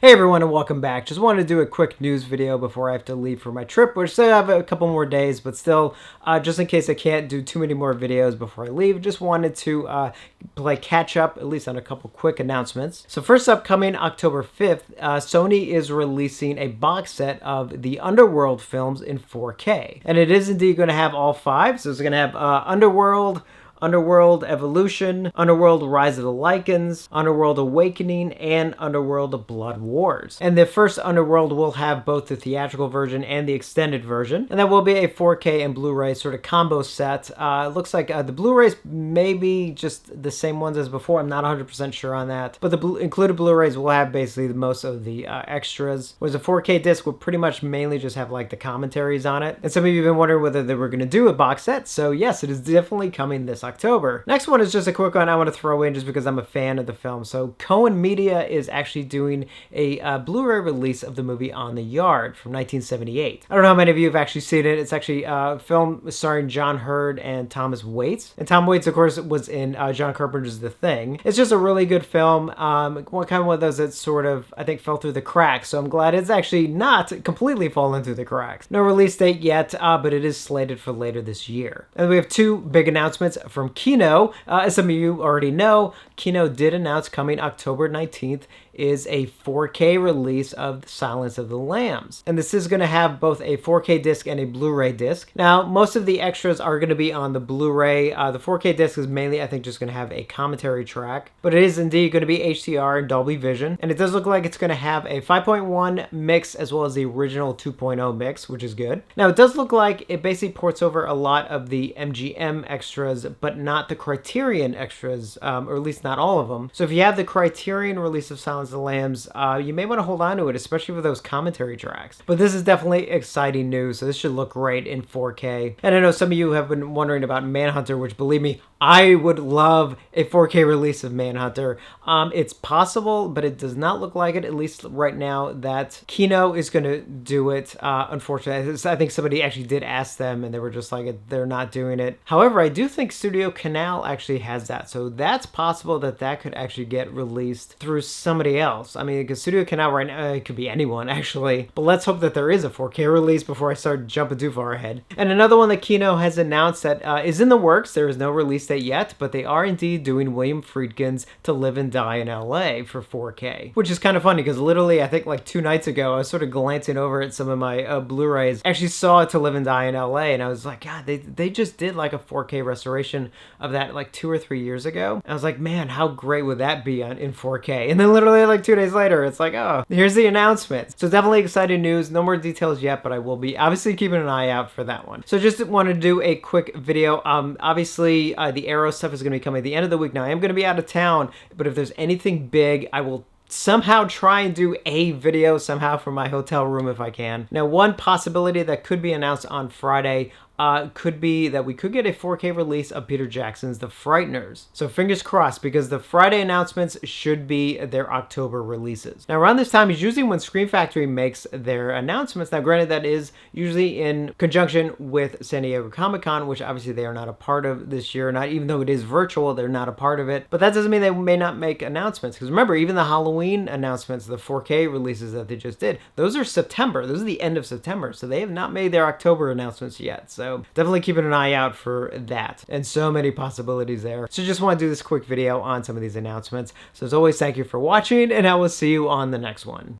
Hey everyone and welcome back. Just wanted to do a quick news video before I have to leave for my trip, which still have a couple more days, but still, just in case I can't do too many more videos before I leave, just wanted to play catch up, at least on a couple quick announcements. So first up, coming October 5th, Sony is releasing a box set of the Underworld films in 4K. And it is indeed going to have all five, so it's going to have Underworld Evolution, Underworld Rise of the Lycans, Underworld Awakening, and Underworld Blood Wars. And the first Underworld will have both the theatrical version and the extended version. And that will be a 4K and Blu-ray sort of combo set. It looks like the Blu-rays may be just the same ones as before. I'm not 100% sure on that. But the included Blu-rays will have basically most of the extras. Whereas a 4K disc will pretty much mainly just have like the commentaries on it. And some of you have been wondering whether they were going to do a box set. So yes, it is definitely coming this October. Next one is just a quick one I want to throw in just because I'm a fan of the film. So Cohen Media is actually doing a Blu-ray release of the movie On the Yard from 1978. I don't know how many of you have actually seen it. It's actually a film starring John Hurd and Thomas Waits. And Tom Waits, of course, was in John Carpenter's The Thing. It's just a really good film. Kind of one of those that sort of, I think, fell through the cracks. So I'm glad it's actually not completely fallen through the cracks. No release date yet, but it is slated for later this year. And we have two big announcements from Kino. As some of you already know, Kino did announce coming October 19th is a 4K release of Silence of the Lambs. And this is going to have both a 4K disc and a Blu-ray disc. Now, most of the extras are going to be on the Blu-ray. The 4K disc is mainly, I think, just going to have a commentary track. But it is indeed going to be HDR and Dolby Vision. And it does look like it's going to have a 5.1 mix as well as the original 2.0 mix, which is good. Now, it does look like it basically ports over a lot of the MGM extras, but not the Criterion extras, or at least not all of them. So if you have the Criterion release of Silence of the Lambs, you may want to hold on to it, especially for those commentary tracks. But this is definitely exciting news, so this should look great in 4K. And I know some of you have been wondering about Manhunter, which, believe me, I would love a 4K release of Manhunter. It's possible, but it does not look like it, at least right now, that Kino is going to do it. Unfortunately, I think somebody actually did ask them, and they were just like, they're not doing it. However, I do think Studio Canal actually has that, so that's possible that that could actually get released through somebody else. I mean, because Studio Canal right now, it could be anyone, actually. But let's hope that there is a 4K release before I start jumping too far ahead. And another one that Kino has announced that is in the works. There is no release date yet, but they are indeed doing William Friedkin's To Live and Die in LA for 4K, which is kind of funny because literally, I think like 2 nights ago, I was sort of glancing over at some of my Blu-rays. Actually saw To Live and Die in LA, and I was like, God, they just did like a 4K restoration of that like 2 or 3 years ago. I was like, man, how great would that be in 4K? And then literally like 2 days later, it's like, oh, here's the announcement. So definitely exciting news. No more details yet, but I will be obviously keeping an eye out for that one. So just wanted to do a quick video. Obviously, the Arrow stuff is going to be coming at the end of the week. Now, I am going to be out of town, but if there's anything big, I will somehow try and do a video somehow from my hotel room if I can. Now, one possibility that could be announced on Friday could be that we could get a 4K release of Peter Jackson's The Frighteners. So fingers crossed, because the Friday announcements should be their October releases. Now around this time is usually when Scream Factory makes their announcements. Now granted, that is usually in conjunction with San Diego Comic-Con, which obviously they are not a part of this year. Not even though it is virtual, they're not a part of it. But that doesn't mean they may not make announcements. Because remember, even the Halloween announcements, the 4K releases that they just did, those are September. Those are the end of September. So they have not made their October announcements yet. So definitely keeping an eye out for that, and so many possibilities there. So just want to do this quick video on some of these announcements. So as always, thank you for watching, and I will see you on the next one.